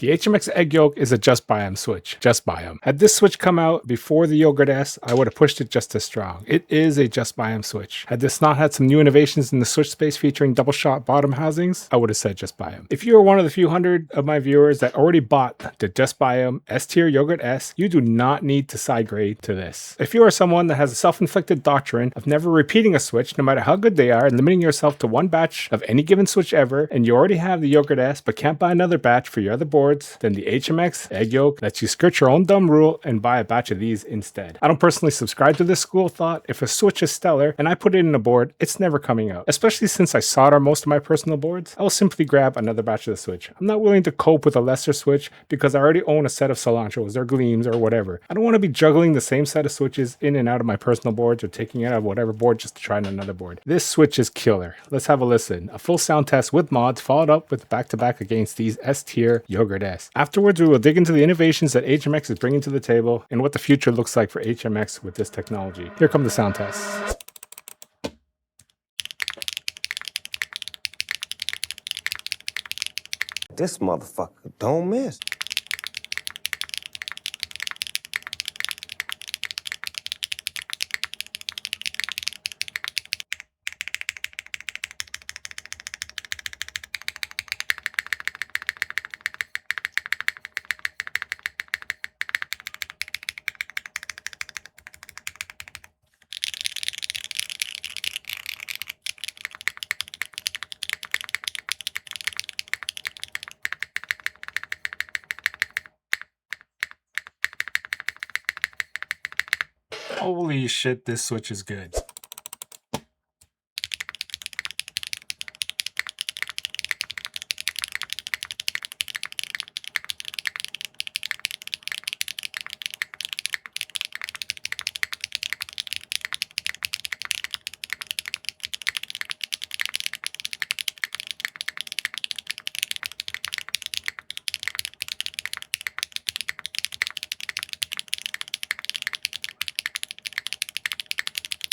The HMX Egg Yolk is a just buy 'em switch. Just buy 'em. Had this switch come out before the Yogurt S, I would have pushed it just as strong. It is a just buy 'em switch. Had this not had some new innovations in the switch space featuring double shot bottom housings, I would have said just buy 'em. If you are one of the few hundred of my viewers that already bought the just buy 'em S-Tier Yogurt S, you do not need to side grade to this. If you are someone that has a self-inflicted doctrine of never repeating a switch, no matter how good they are, and limiting yourself to one batch of any given switch ever, and you already have the Yogurt S but can't buy another batch for your other boards, then the HMX Egg Yolk lets you skirt your own dumb rule and buy a batch of these instead. I don't personally subscribe to this school of thought. If a switch is stellar and I put it in a board, it's never coming out. Especially since I solder most of my personal boards, I will simply grab another batch of the switch. I'm not willing to cope with a lesser switch because I already own a set of cilantros or gleams or whatever. I don't want to be juggling the same set of switches in and out of my personal boards or taking it out of whatever board just to try on another board. This switch is killer. Let's have a listen. A full sound test with mods followed up with back-to-back against these S-Tier Yogurt S. Afterwards, we will dig into the innovations that HMX is bringing to the table and what the future looks like for HMX with this technology. Here come the sound tests. This motherfucker don't miss. Holy shit, this switch is good.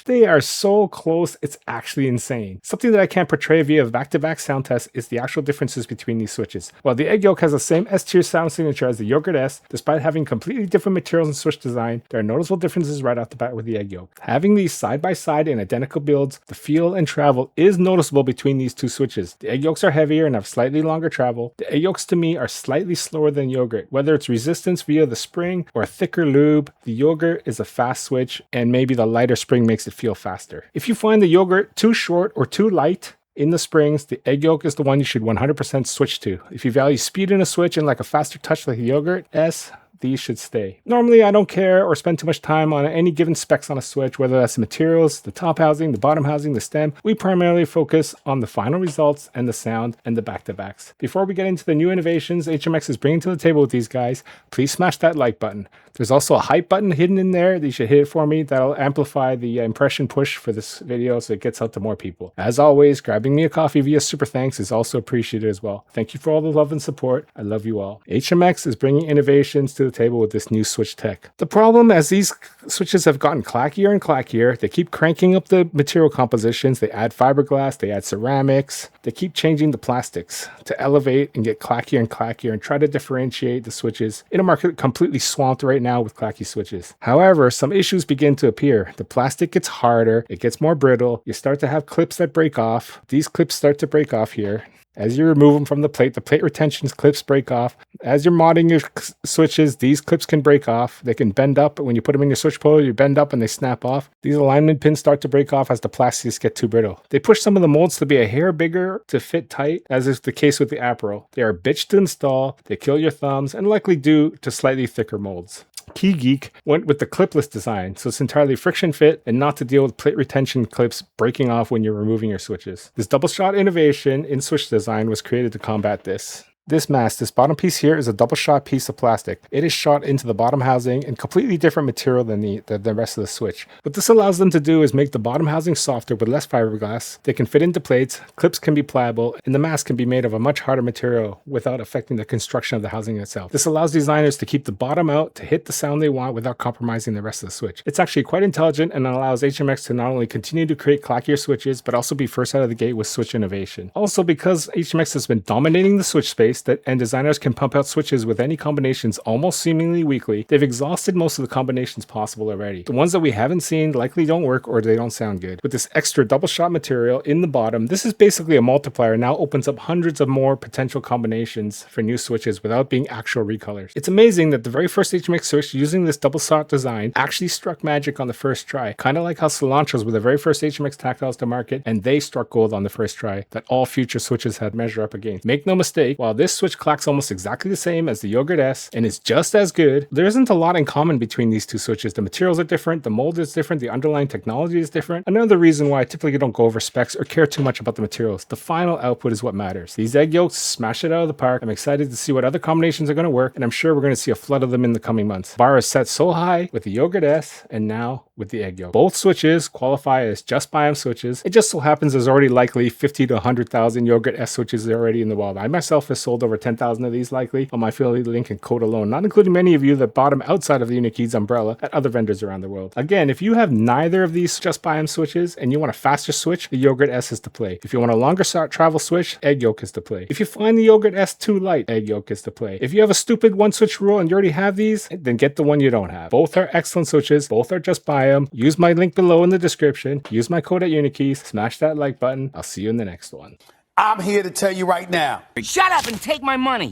They are so close, it's actually insane. Something that I can't portray via back-to-back sound tests is the actual differences between these switches. While the Egg Yolk has the same S-Tier sound signature as the Yogurt S, despite having completely different materials and switch design, there are noticeable differences right off the bat with the Egg Yolk. Having these side by side in identical builds, the feel and travel is noticeable between these two switches. The Egg Yolks are heavier and have slightly longer travel. The Egg Yolks to me are slightly slower than Yogurt. Whether it's resistance via the spring or a thicker lube, the Yogurt is a fast switch and maybe the lighter spring makes it feel faster. If you find the Yogurt too short or too light in the springs, the Egg Yolk is the one you should 100% switch to. If you value speed in a switch and like a faster touch like the Yogurt S, these should stay. Normally, I don't care or spend too much time on any given specs on a switch, whether that's the materials, the top housing, the bottom housing, the stem. We primarily focus on the final results and the sound and the back-to-backs. Before we get into the new innovations HMX is bringing to the table with these guys, please smash that like button. There's also a hype button hidden in there that you should hit it for me. That'll amplify the impression push for this video so it gets out to more people. As always, grabbing me a coffee via super thanks is also appreciated as well. Thank you for all the love and support. I love you all. HMX is bringing innovations to the table with this new switch tech. The problem, as these switches have gotten clackier and clackier, they keep cranking up the material compositions. They add fiberglass, they add ceramics, they keep changing the plastics to elevate and get clackier and clackier and try to differentiate the switches in a market completely swamped right now with clacky switches. However, some issues begin to appear. The plastic gets harder, it gets more brittle, you start to have clips that break off. These clips start to break off here. As you remove them from the plate retention clips break off. As you're modding your switches, these clips can break off. They can bend up. When you put them in your switch puller, you bend up and they snap off. These alignment pins start to break off as the plastics get too brittle. They push some of the molds to be a hair bigger to fit tight, as is the case with the April. They are a bitch to install, they kill your thumbs, and likely due to slightly thicker molds. Key Geek went with the clipless design, so it's entirely friction fit and not to deal with plate retention clips breaking off when you're removing your switches. This double shot innovation in switch design was created to combat this. This mast, this bottom piece here, is a double shot piece of plastic. It is shot into the bottom housing in completely different material than the rest of the switch. What this allows them to do is make the bottom housing softer with less fiberglass. They can fit into plates, clips can be pliable, and the mast can be made of a much harder material without affecting the construction of the housing itself. This allows designers to keep the bottom out to hit the sound they want without compromising the rest of the switch. It's actually quite intelligent and allows HMX to not only continue to create clackier switches, but also be first out of the gate with switch innovation. Also, because HMX has been dominating the switch space, base and designers can pump out switches with any combinations almost seemingly weekly, they've exhausted most of the combinations possible already. The ones that we haven't seen likely don't work or they don't sound good. With this extra double shot material in the bottom, this is basically a multiplier and now opens up hundreds of more potential combinations for new switches without being actual recolors. It's amazing that the very first HMX switch using this double shot design actually struck magic on the first try, kind of like how cilantros were the very first HMX tactiles to market and they struck gold on the first try that all future switches had measure up against. Make no mistake, while this switch clacks almost exactly the same as the Yogurt S and is just as good, there isn't a lot in common between these two switches. The materials are different, the mold is different, the underlying technology is different. Another reason why I typically don't go over specs or care too much about the materials. The final output is what matters. These egg yolks smash it out of the park. I'm excited to see what other combinations are going to work, and I'm sure we're going to see a flood of them in the coming months. Bar is set so high with the Yogurt S and now with the egg yolk. Both switches qualify as just buy 'em switches. It just so happens there's already likely 50 to 100,000 Yogurt S switches already in the wild. I myself have sold over 10,000 of these likely on my affiliate link and code alone, not including many of you that bought them outside of the Unique's umbrella at other vendors around the world. Again, if you have neither of these just buy 'em switches and you want a faster switch, the Yogurt S is to play. If you want a longer travel switch, egg yolk is to play. If you find the Yogurt S too light, egg yolk is to play. If you have a stupid one switch rule and you already have these, then get the one you don't have. Both are excellent switches. Both are just buy 'em. Use my link below in the description. Use my code at Unique's. Smash that like button. I'll see you in the next one. I'm here to tell you right now. Shut up and take my money.